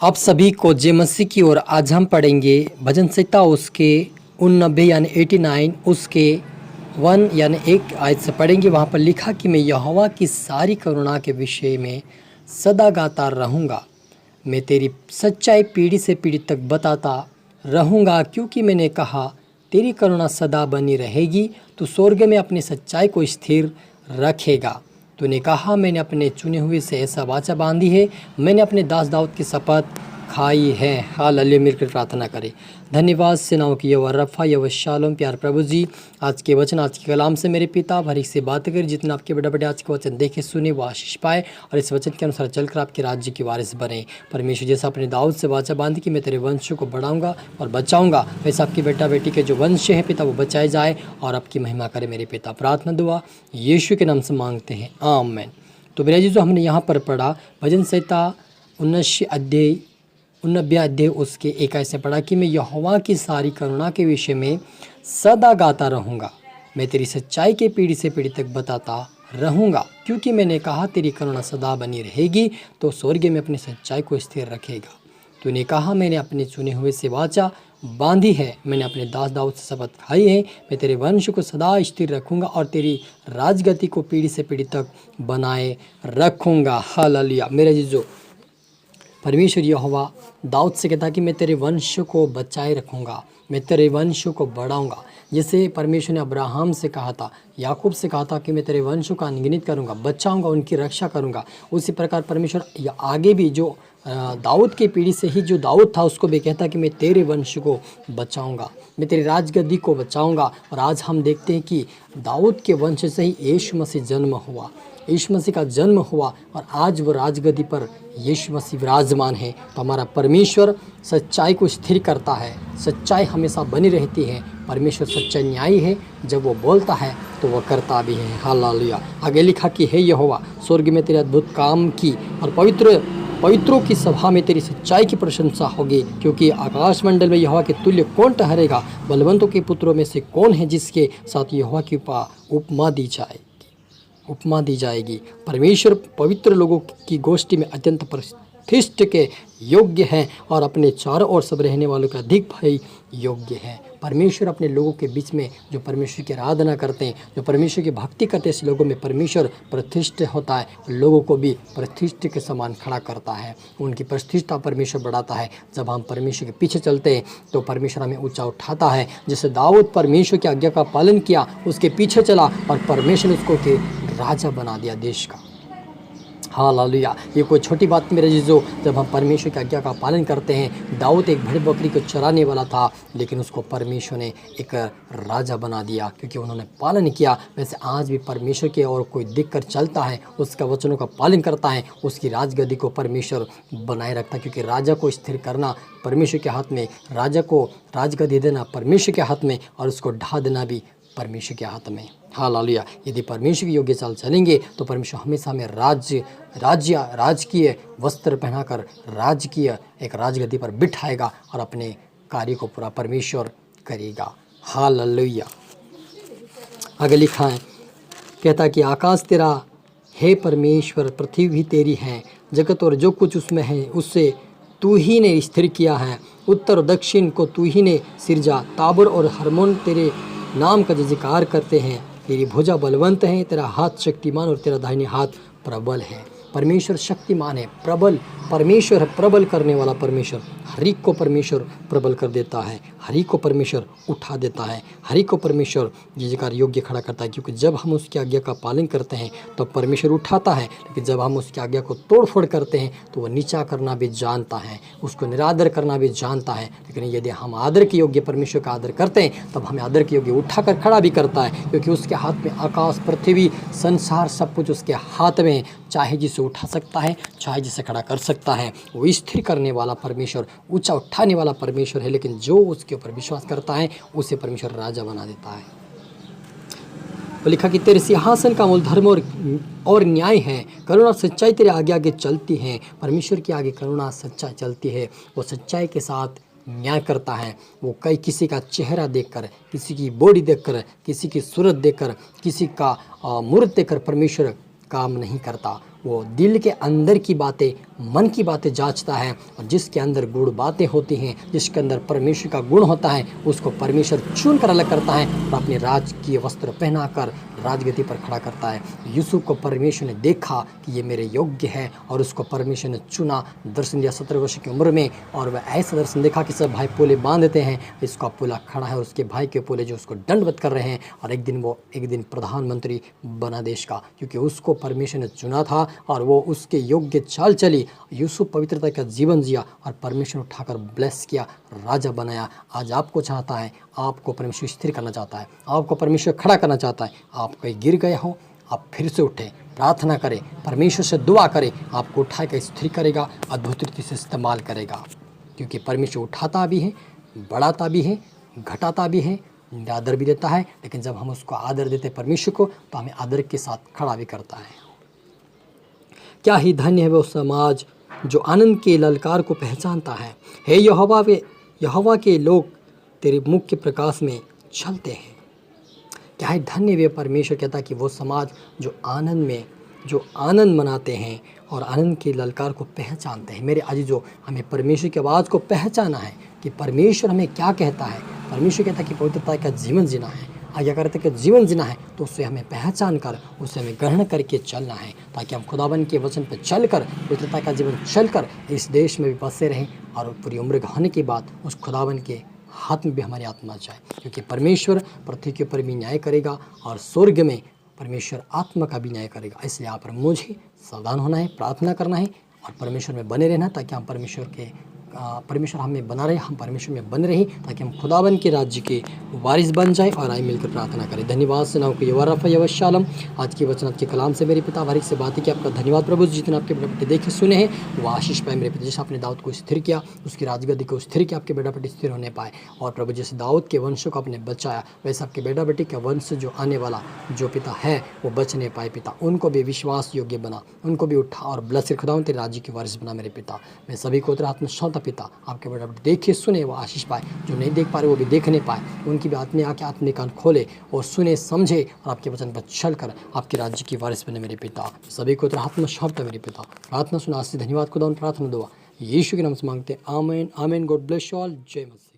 आप सभी को जय मसीह की ओर। आज हम पढ़ेंगे भजन संहिता उसके 89 यानी 89 उसके 1 यानी 1 आयत से पढ़ेंगे। वहाँ पर लिखा कि मैं यहोवा की सारी करुणा के विषय में सदा गाता रहूँगा। मैं तेरी सच्चाई पीढ़ी से पीढ़ी तक बताता रहूँगा, क्योंकि मैंने कहा तेरी करुणा सदा बनी रहेगी। तू स्वर्ग में अपनी सच्चाई को स्थिर रखेगा। तूने कहा मैंने अपने चुने हुए से ऐसा वाचा बांधी है, मैंने अपने दास दाऊद की शपथ खाई है। हालेलुया। मिलकर प्रार्थना करें। धन्यवाद सेनाओं की यहोवा रफ़ा यहोवा शालोम। प्यार प्रभु जी, आज के वचन आज के कलाम से मेरे पिता हर एक से बात करें। जितना आपके बड़े बड़े आज के वचन देखे सुने वो आशीष पाए और इस वचन के अनुसार चलकर आपके राज्य के वारिस बने। परमेश्वर जैसा अपने दाऊद से वाचा बांधी कि मैं तेरे वंश को बढ़ाऊंगा और बचाऊंगा, वैसा आपकी बेटा बेटी के जो वंश है पिता वो बचाए जाए और आपकी महिमा करे मेरे पिता। प्रार्थना दुआ यीशु के नाम से मांगते हैं, आमीन। तो मेरे जी, जो हमने यहाँ पर पढ़ा भजन संहिता 89 अध्याय उसके 1 आयत से पढ़ा कि मैं यहोवा की सारी करुणा के विषय में सदा गाता रहूँगा। मैं तेरी सच्चाई के पीढ़ी से पीढ़ी तक बताता रहूँगा, क्योंकि मैंने कहा तेरी करुणा सदा बनी रहेगी, तो स्वर्ग में अपनी सच्चाई को स्थिर रखेगा। तूने कहा मैंने अपने चुने हुए से वाचा बांधी है, मैंने अपने दास दाऊद से शपथ खाई है। मैं तेरे वंश को सदा स्थिर रखूँगा और तेरी राजगति को पीढ़ी से पीढ़ी तक बनाए रखूँगा। हालेलुया। मेरे जीजो, परमेश्वर यहोवा दाऊद से कहता कि मैं तेरे वंश को बचाए रखूँगा, मैं तेरे वंश को बढ़ाऊँगा। जैसे परमेश्वर ने अब्राहम से कहा था, याकूब से कहा था कि मैं तेरे वंश का अनगिनत करूँगा, बचाऊँगा, उनकी रक्षा करूँगा। उसी प्रकार परमेश्वर आगे भी जो दाऊद की पीढ़ी से ही जो दाऊद था उसको भी कहता कि मैं तेरे वंश को बचाऊँगा, मैं तेरी राजगद्दी को बचाऊँगा। और आज हम देखते हैं कि दाऊद के वंश से ही यीशु मसीह जन्म हुआ, यीशु मसीह का जन्म हुआ और आज वो राजगद्दी पर यीशु मसीह विराजमान है। तो हमारा परमेश्वर सच्चाई को स्थिर करता है, सच्चाई हमेशा बनी रहती है। परमेश्वर सच्चा न्यायी है, जब वो बोलता है तो वो करता भी है। हालेलुया। आगे लिखा कि हे यहोवा, स्वर्ग में तेरे अद्भुत काम की और पवित्रों की सभा में तेरी सच्चाई की प्रशंसा होगी, क्योंकि आकाश मंडल में यहोवा के तुल्य कौन ठहरेगा? बलवंतों के पुत्रों में से कौन है जिसके साथ यहोवा की उपमा दी जाएगी। परमेश्वर पवित्र लोगों की गोष्ठी में अत्यंत प्रतिष्ठ के योग्य हैं और अपने चारों ओर सब रहने वालों का अधिक भय योग्य है। परमेश्वर अपने लोगों के बीच में जो परमेश्वर की आराधना करते हैं, जो परमेश्वर की भक्ति करते हैं, ऐसे लोगों में परमेश्वर प्रतिष्ठ होता है, लोगों को भी प्रतिष्ठ के समान खड़ा करता है, उनकी प्रतिष्ठा परमेश्वर बढ़ाता है। जब हम परमेश्वर के पीछे चलते हैं तो परमेश्वर हमें ऊंचा उठाता है। जैसे दाऊद परमेश्वर की आज्ञा का पालन किया, उसके पीछे चला और परमेश्वर ने उसको के राजा बना दिया देश का। हालेलुया। ये कोई छोटी बात नहीं मेरे जीजो। जब हम परमेश्वर की आज्ञा का पालन करते हैं, दाऊद एक भेड़ बकरी को चराने वाला था, लेकिन उसको परमेश्वर ने एक राजा बना दिया क्योंकि उन्होंने पालन किया। वैसे आज भी परमेश्वर के और कोई दिख कर चलता है, उसका वचनों का पालन करता है, उसकी राजगद्दी को परमेश्वर बनाए रखता है, क्योंकि राजा को स्थिर करना परमेश्वर के हाथ में, राजा को राजगद्दी देना परमेश्वर के हाथ में और उसको ढा देना भी परमेश्वर के हाथ में। हालेलुया। यदि परमेश्वर की योग्य चाल चलेंगे तो परमेश्वर हमेशा हमें राजकीय वस्त्र पहनाकर राजकीय एक राजगद्दी पर बिठाएगा और अपने कार्य को पूरा परमेश्वर करेगा। हालेलुया। आगे लिखा है, कहता कि आकाश तेरा है परमेश्वर, पृथ्वी भी तेरी है, जगत और जो कुछ उसमें है उससे तू ही ने स्थिर किया है। उत्तर और दक्षिण को तू ही ने सिरजा। ताबर और हरमोन तेरे नाम का जयकार करते हैं। तेरी भुजा बलवंत है, तेरा हाथ शक्तिमान और तेरा दाहिने हाथ प्रबल है। परमेश्वर शक्तिमान है, प्रबल परमेश्वर है, प्रबल करने वाला परमेश्वर। हर एक को परमेश्वर प्रबल कर देता है, हर एक को परमेश्वर उठा देता है, हर एक को परमेश्वर जयकार योग्य खड़ा करता है। क्योंकि जब हम उसकी आज्ञा का पालन करते हैं तो परमेश्वर उठाता है, लेकिन जब हम उसकी आज्ञा को तोड़फोड़ करते हैं तो वह नीचा करना भी जानता है, उसको निरादर करना भी जानता है। लेकिन यदि हम आदर के योग्य परमेश्वर का आदर करते हैं तब हमें आदर के योग्य उठाकर खड़ा भी करता है, क्योंकि उसके हाथ में आकाश पृथ्वी संसार सब कुछ उसके हाथ में। चाहे जिसे उठा सकता है, चाहे जिसे खड़ा कर सकता है। वो स्थिर करने वाला परमेश्वर, ऊंचा उठाने वाला परमेश्वर है। लेकिन जो उसके ऊपर विश्वास करता है उसे परमेश्वर राजा बना देता है। तो लिखा कि तेरे सिंहासन का मूल धर्म और न्याय है, करुणा सच्चाई तेरे आगे आगे चलती है। परमेश्वर के आगे करुणा सच्चाई चलती है, वो सच्चाई के साथ न्याय करता है। वो किसी का चेहरा देखकर, किसी की बॉडी देखकर, किसी की सूरत देखकर, किसी का मूर्त देखकर परमेश्वर काम नहीं करता। वो दिल के अंदर की बातें, मन की बातें जांचता है, और जिसके अंदर गुण बातें होती हैं, जिसके अंदर परमेश्वर का गुण होता है, उसको परमेश्वर चुन कर अलग करता है और अपने राजकीय वस्त्र पहनाकर राजगद्दी पर खड़ा करता है। यूसुफ को परमेश्वर ने देखा कि ये मेरे योग्य है, और उसको परमेश्वर ने चुना। दर्शन दिया 17 वर्ष की उम्र में, और वह ऐसा दर्शन देखा कि सब भाई पोले बांधते हैं, इसका पोला खड़ा है और उसके भाई के पोले जो उसको दंडवत कर रहे हैं। और एक दिन प्रधानमंत्री बना देश का, क्योंकि उसको परमेश्वर ने चुना था और वो उसके योग्य चाल चली। यूसुफ पवित्रता का जीवन जिया और परमेश्वर ने उठाकर ब्लेस किया, राजा बनाया। आज आपको चाहता है, आपको परमेश्वर स्थिर करना चाहता है, आपको परमेश्वर खड़ा करना चाहता है। आप कहीं गिर गए हो, आप फिर से उठें, प्रार्थना करें, परमेश्वर से दुआ करें, आपको उठाकर स्थिर करेगा, अद्भुत रीति से इस्तेमाल करेगा। क्योंकि परमेश्वर उठाता भी है, बढ़ाता भी है, घटाता भी है, आदर भी देता है। लेकिन जब हम उसको आदर देते हैं परमेश्वर को, तो हमें आदर के साथ खड़ा भी करता है। क्या ही धन्य है वो समाज जो आनंद के ललकार को पहचानता है। हे यहोवा के लोग तेरे मुख्य प्रकाश में चलते हैं। क्या है धन्य वे, परमेश्वर कहता है कि वो समाज जो आनंद मनाते हैं और आनंद के ललकार को पहचानते हैं। मेरे अजीजों, हमें परमेश्वर की आवाज़ को पहचाना है कि परमेश्वर हमें क्या कहता है। परमेश्वर कहता है कि पवित्रता का जीवन जीना है, आज्ञा करते कि जीवन जीना है, तो उससे हमें पहचान कर, उसे हमें ग्रहण करके चलना है, ताकि हम खुदावन के वचन पर चलकर, पवित्रता का जीवन चलकर इस देश में भी बसे रहें, और पूरी उम्र होने के बाद उस खुदावन के हाथ में भी हमारी आत्मा जाए। क्योंकि परमेश्वर पृथ्वी के ऊपर भी न्याय करेगा और स्वर्ग में परमेश्वर आत्मा का भी न्याय करेगा। इसलिए यहाँ पर मुझे सावधान होना है, प्रार्थना करना है और परमेश्वर में बने रहना, ताकि हम परमेश्वर हमें बना रहे, हम परमेश्वर में बने रहे, ताकि हम खुदावन के राज्य के वारिस बन जाए। और आए मिलकर प्रार्थना करें। धन्यवाद से नाउ को यवारफ़ा यवशालम। आज की वचन के कलाम से मेरे पिता वारिक से बातें की, आपका धन्यवाद प्रभु। जितने आपके बेटा बेटे देखे सुने हैं वो आशीष पाए मेरे पिता। जैसे आपने दाऊद को स्थिर किया, उसकी राजगद्दी को स्थिर किया, आपके बेटा बेटे स्थिर होने पाए। और प्रभु जैसे दाऊद के वंशों को आपने बचाया, वैसे आपके बेटा बेटे का वंश जो आने वाला जो पिता है वो बचने पाए पिता। उनको भी विश्वास योग्य बना, उनको भी उठा और ब्लेस खुदावन तेरे राज्य के वारिस बना मेरे पिता। मैं सभी को तेरे हाथ में सौंपता पिता। आपके बेटा बेटे देखे सुने वो आशीष पाए, जो नहीं देख पा रहे वो भी देखने पाए, उनकी भी आत्मा आके आत्मिक कान खोले और सुने समझे और आपके वचन पर चलकर आपके राज्य की वारिस बने मेरे पिता। सभी को तेरे हाथ में सौंपता मेरे पिता। प्रार्थना सुना, आज से धन्यवाद खुदा, प्रार्थना दुआ यीशु के नाम से मांगते, आमीन आमीन। God bless you all. जय मसीह।